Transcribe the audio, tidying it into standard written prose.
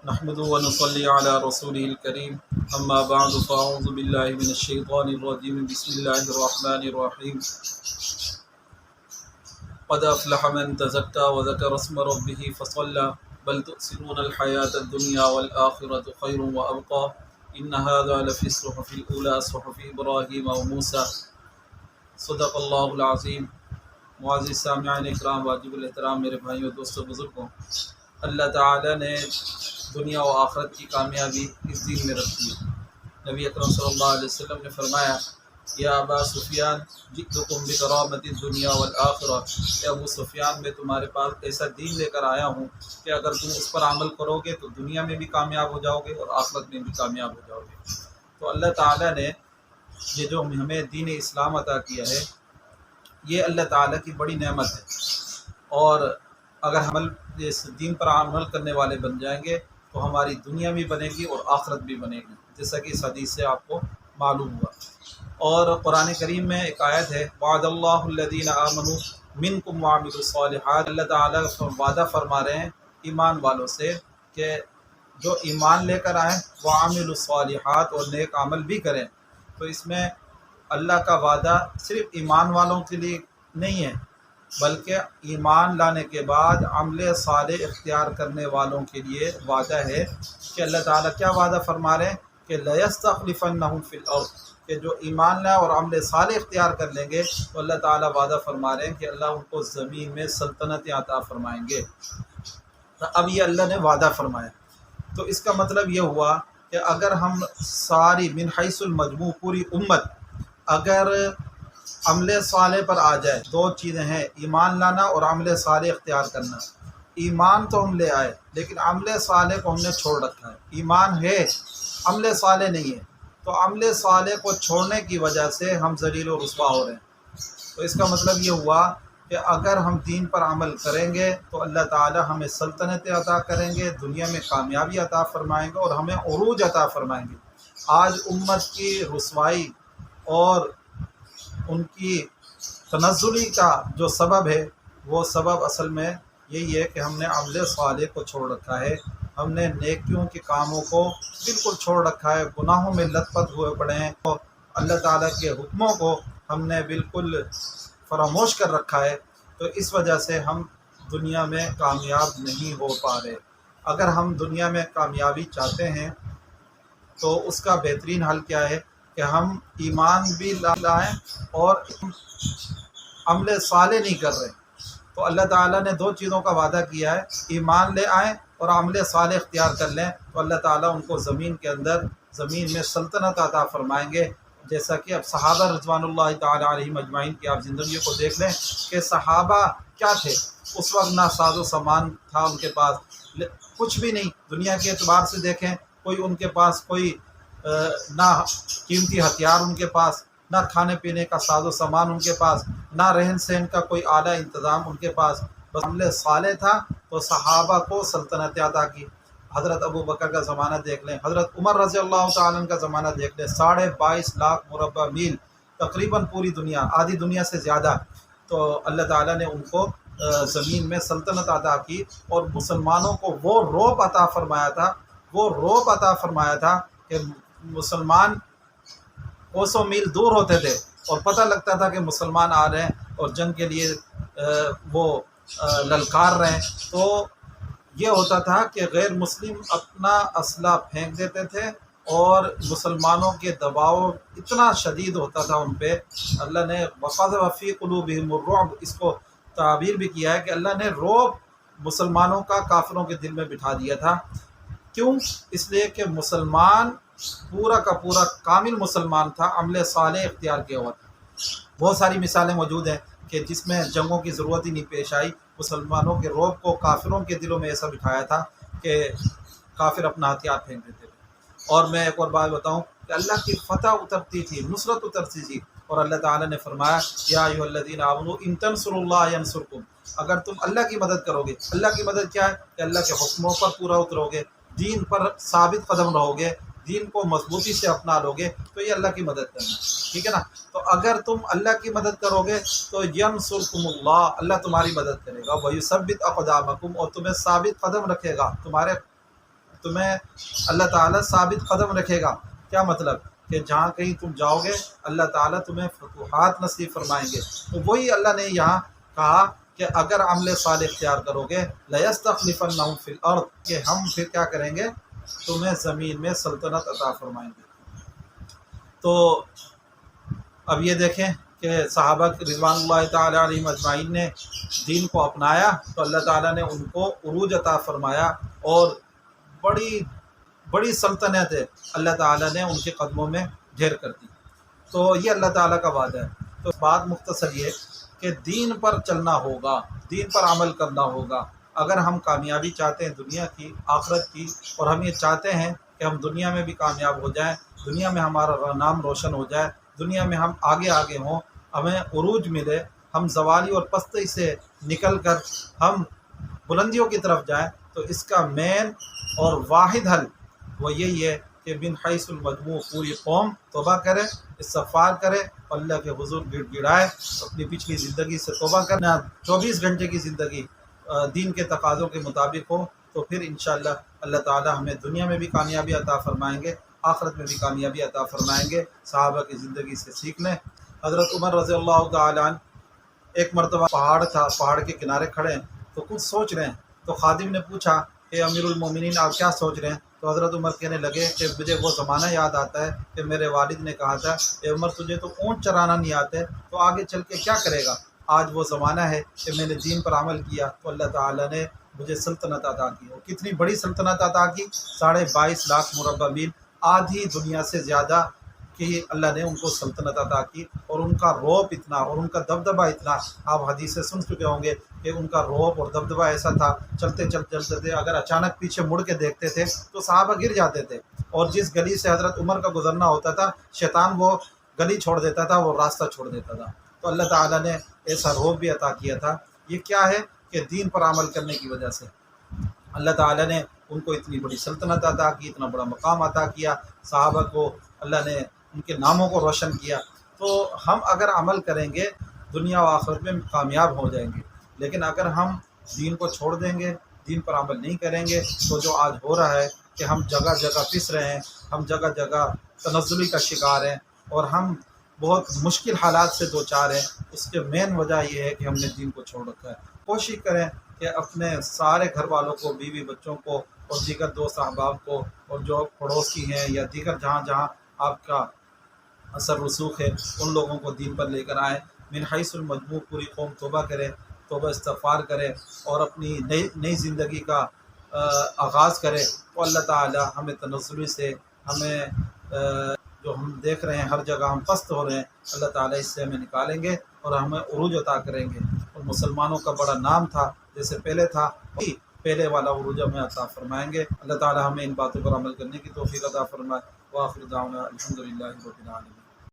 نحمده ونصلي على رسوله الكريم اما بعد فاعوذ بالله من الشيطان الرجيم بسم الله الرحمن الرحيم قد افلح من تزكى وذكر اسم ربه فصلى بل تؤثرون الحياة الدنيا والآخرة خير وأبقى إن هذا لفي الصحف الأولى صحف إبراهيم وموسى صدق اللہ العظیم۔ معزز سامعین اکرام، واجب الاحترام میرے بھائیوں دوستوں بزرگوں، اللہ تعالیٰ نے دنیا و آخرت کی کامیابی اس دین میں رکھی ہے۔ نبی اکرم صلی اللہ علیہ وسلم نے فرمایا، یا ابا سفیان جئتکم بکرامۃ الدنیا والآخرہ، کہ ابو سفیان میں تمہارے پاس ایسا دین لے کر آیا ہوں کہ اگر تم اس پر عمل کرو گے تو دنیا میں بھی کامیاب ہو جاؤ گے اور آخرت میں بھی کامیاب ہو جاؤ گے۔ تو اللہ تعالیٰ نے یہ جو ہمیں دین اسلام عطا کیا ہے، یہ اللہ تعالیٰ کی بڑی نعمت ہے، اور اگر ہم اس دین پر عمل کرنے والے بن جائیں گے تو ہماری دنیا بھی بنے گی اور آخرت بھی بنے گی، جیسا کہ اس حدیث سے آپ کو معلوم ہوا۔ اور قرآن کریم میں ایک آیت ہے، وعد اللہ الذین آمنوا منکم وعملوا الصالحات، اللہ تعالیٰ وعدہ فرما رہے ہیں ایمان والوں سے کہ جو ایمان لے کر آئیں وعملوا الصالحات، اور نیک عمل بھی کریں۔ تو اس میں اللہ کا وعدہ صرف ایمان والوں کے لیے نہیں ہے، بلکہ ایمان لانے کے بعد عمل صالح اختیار کرنے والوں کے لیے وعدہ ہے کہ اللہ تعالیٰ کیا وعدہ فرما رہے ہیں کہ لَيَسْتَخْلِفَنَّهُمْ فِي الْأَرْضِ، کہ جو ایمان لائے اور عمل صالح اختیار کر لیں گے تو اللہ تعالیٰ وعدہ فرما رہے ہیں کہ اللہ ان کو زمین میں سلطنت عطا فرمائیں گے۔ تو اب یہ اللہ نے وعدہ فرمایا، تو اس کا مطلب یہ ہوا کہ اگر ہم ساری من حیث المجموع پوری امت اگر عمل صالح پر آ جائے، دو چیزیں ہیں، ایمان لانا اور عمل صالح اختیار کرنا۔ ایمان تو ہم لے آئے لیکن عمل صالح کو ہم نے چھوڑ رکھا ہے، ایمان ہے عمل صالح نہیں ہے، تو عمل صالح کو چھوڑنے کی وجہ سے ہم ذلیل و رسوا ہو رہے ہیں۔ تو اس کا مطلب یہ ہوا کہ اگر ہم دین پر عمل کریں گے تو اللہ تعالی ہمیں سلطنت عطا کریں گے، دنیا میں کامیابی عطا فرمائیں گے اور ہمیں عروج عطا فرمائیں گے۔ آج امت کی رسوائی اور ان کی تنزلی کا جو سبب ہے، وہ سبب اصل میں یہی ہے کہ ہم نے عمل صالح کو چھوڑ رکھا ہے، ہم نے نیکیوں کے کاموں کو بالکل چھوڑ رکھا ہے، گناہوں میں لت پت ہوئے پڑے ہیں، اور اللہ تعالیٰ کے حکموں کو ہم نے بالکل فراموش کر رکھا ہے۔ تو اس وجہ سے ہم دنیا میں کامیاب نہیں ہو پا رہے۔ اگر ہم دنیا میں کامیابی چاہتے ہیں تو اس کا بہترین حل کیا ہے کہ ہم ایمان بھی لائیں اور عمل صالح نہیں کر رہے۔ تو اللہ تعالیٰ نے دو چیزوں کا وعدہ کیا ہے، ایمان لے آئیں اور عمل صالح اختیار کر لیں تو اللہ تعالیٰ ان کو زمین کے اندر زمین میں سلطنت عطا فرمائیں گے۔ جیسا کہ اب صحابہ رضوان اللہ تعالیٰ علیہم اجمعین کی آپ زندگیوں کو دیکھ لیں کہ صحابہ کیا تھے، اس وقت نہ ساز و سامان تھا ان کے پاس، کچھ بھی نہیں، دنیا کے اعتبار سے دیکھیں کوئی ان کے پاس کوئی نہ قیمتی ہتھیار ان کے پاس، نہ کھانے پینے کا ساز و سامان ان کے پاس، نہ رہن سہن کا کوئی اعلیٰ انتظام ان کے پاس، بس عمل صالح تھا تو صحابہ کو سلطنت عطا کی۔ حضرت ابو بکر کا زمانہ دیکھ لیں، حضرت عمر رضی اللہ تعالیٰ عنہ کا زمانہ دیکھ لیں، 22.5 لاکھ مربع میل، تقریباً پوری دنیا، آدھی دنیا سے زیادہ، تو اللہ تعالیٰ نے ان کو زمین میں سلطنت عطا کی، اور مسلمانوں کو وہ رعب عطا فرمایا تھا کہ مسلمان کوسوں میل دور ہوتے تھے اور پتہ لگتا تھا کہ مسلمان آ رہے ہیں اور جنگ کے لیے وہ للکار رہے ہیں، تو یہ ہوتا تھا کہ غیر مسلم اپنا اسلحہ پھینک دیتے تھے اور مسلمانوں کے دباؤ اتنا شدید ہوتا تھا ان پہ۔ اللہ نے وَقَذَفَ فِي قُلُوبِهِمُ الرُّعْبَ، اس کو تعبیر بھی کیا ہے کہ اللہ نے رعب مسلمانوں کا کافروں کے دل میں بٹھا دیا تھا۔ کیوں؟ اس لیے کہ مسلمان پورا کا پورا کامل مسلمان تھا، عمل صالح اختیار کیا ہوا تھا۔ بہت ساری مثالیں موجود ہیں کہ جس میں جنگوں کی ضرورت ہی نہیں پیش آئی، مسلمانوں کے رعب کو کافروں کے دلوں میں ایسا بٹھایا تھا کہ کافر اپنا ہتھیار پھینک دیتے تھے۔ اور میں ایک اور بات بتاؤں کہ اللہ کی فتح اترتی تھی، نصرت اترتی تھی، اور اللہ تعالیٰ نے فرمایا یا ایھا الذین آمنوا ان تنصروا اللہ ینصرکم، اگر تم اللہ کی مدد کرو گے، اللہ کی مدد کیا ہے کہ اللہ کے حکموں پر پورا اترو گے، دین پر ثابت قدم رہو گے، دین کو مضبوطی سے اپنا لو گے، تو یہ اللہ کی مدد کرنا، ٹھیک ہے نا۔ تو اگر تم اللہ کی مدد کرو گے تو ینصرکم اللہ، اللہ تمہاری مدد کرے گا، ویثبت اقدامکم، اور تمہیں ثابت قدم رکھے گا، تمہارے تمہیں اللہ تعالیٰ ثابت قدم رکھے گا۔ کیا مطلب کہ جہاں کہیں تم جاؤ گے اللہ تعالیٰ تمہیں فتوحات نصیب فرمائیں گے۔ تو وہی اللہ نے یہاں کہا کہ اگر عمل صالح اختیار کرو گے لَيَسْتَخْلِفَنَّهُمْ فِي الْأَرْضِ، کہ ہم پھر کیا کریں گے، تمہیں زمین میں سلطنت عطا فرمائیں گے۔ تو اب یہ دیکھیں کہ صحابہ رضوان اللہ تعالیٰ علیہم اجمعین نے دین کو اپنایا تو اللہ تعالیٰ نے ان کو عروج عطا فرمایا، اور بڑی بڑی سلطنتیں اللہ تعالیٰ نے ان کے قدموں میں ڈھیر کر دی۔ تو یہ اللہ تعالیٰ کا وعدہ ہے۔ تو بات مختصر یہ کہ دین پر چلنا ہوگا، دین پر عمل کرنا ہوگا۔ اگر ہم کامیابی چاہتے ہیں دنیا کی آخرت کی، اور ہم یہ چاہتے ہیں کہ ہم دنیا میں بھی کامیاب ہو جائیں، دنیا میں ہمارا نام روشن ہو جائے، دنیا میں ہم آگے آگے ہوں، ہمیں عروج ملے، ہم زوالی اور پستی سے نکل کر ہم بلندیوں کی طرف جائیں، تو اس کا مین اور واحد حل وہ یہی ہے کہ بن حیث المجموع پوری قوم توبہ کرے، استغفار کرے، اللہ کے حضور گڑ گڑائے، اپنی پچھلی زندگی سے توبہ کرنا، 24 گھنٹے کی زندگی دین کے تقاضوں کے مطابق ہو، تو پھر انشاءاللہ اللہ تعالی ہمیں دنیا میں بھی کامیابی عطا فرمائیں گے، آخرت میں بھی کامیابی عطا فرمائیں گے۔ صحابہ کی زندگی سے سیکھ لیں۔ حضرت عمر رضی اللہ تعالیٰ عنہ ایک مرتبہ پہاڑ تھا، پہاڑ کے کنارے کھڑے ہیں تو کچھ سوچ رہے ہیں، تو خادم نے پوچھا کہ امیر المومنین آپ کیا سوچ رہے ہیں؟ تو حضرت عمر کہنے لگے کہ مجھے وہ زمانہ یاد آتا ہے کہ میرے والد نے کہا تھا کہ عمر تجھے تو اونٹ چرانا نہیں آتے تو آگے چل کے کیا کرے گا؟ آج وہ زمانہ ہے کہ میں نے دین پر عمل کیا تو اللہ تعالیٰ نے مجھے سلطنت عطا کی۔ اور کتنی بڑی سلطنت عطا کی، 22.5 لاکھ مربع میل، آدھی دنیا سے زیادہ کہ اللہ نے ان کو سلطنت عطا کی، اور ان کا رعب اتنا اور ان کا دبدبہ اتنا، آپ حدیثیں سن چکے ہوں گے کہ ان کا رعب اور دبدبہ ایسا تھا، چلتے چلتے تھے، اگر اچانک پیچھے مڑ کے دیکھتے تھے تو صحابہ گر جاتے تھے، اور جس گلی سے حضرت عمر کا گزرنا ہوتا تھا شیطان وہ گلی چھوڑ دیتا تھا، وہ راستہ چھوڑ دیتا تھا۔ تو اللہ تعالیٰ نے ایسا رعب بھی عطا کیا تھا۔ یہ کیا ہے کہ دین پر عمل کرنے کی وجہ سے اللہ تعالیٰ نے ان کو اتنی بڑی سلطنت عطا کی، اتنا بڑا مقام عطا کیا، صحابہ کو اللہ نے ان کے ناموں کو روشن کیا۔ تو ہم اگر عمل کریں گے دنیا و آخرت میں کامیاب ہو جائیں گے، لیکن اگر ہم دین کو چھوڑ دیں گے، دین پر عمل نہیں کریں گے، تو جو آج ہو رہا ہے کہ ہم جگہ جگہ پس رہے ہیں، ہم جگہ جگہ تنزلی کا شکار ہیں، اور ہم بہت مشکل حالات سے دوچار ہیں، اس کے مین وجہ یہ ہے کہ ہم نے دین کو چھوڑ رکھا ہے۔ کوشش کریں کہ اپنے سارے گھر والوں کو، بیوی بچوں کو اور دیگر دوست احباب کو، اور جو پڑوسی ہیں یا دیگر جہاں جہاں آپ کا اثر رسوخ ہے، ان لوگوں کو دین پر لے کر آئیں۔ من حیث المجموع پوری قوم توبہ کرے، توبہ استغفار کرے، اور اپنی نئی زندگی کا آغاز کرے، تو اللہ تعالی ہمیں تنزلی سے، ہمیں جو ہم دیکھ رہے ہیں ہر جگہ ہم پست ہو رہے ہیں، اللہ تعالیٰ اس سے ہمیں نکالیں گے اور ہمیں عروج عطا کریں گے، اور مسلمانوں کا بڑا نام تھا جیسے پہلے تھا، پہلے والا عروج ہمیں عطا فرمائیں گے۔ اللہ تعالیٰ ہمیں ان باتوں پر عمل کرنے کی توفیق عطا فرمائے۔ وآخر دعوانا الحمدللہ رب العالمین۔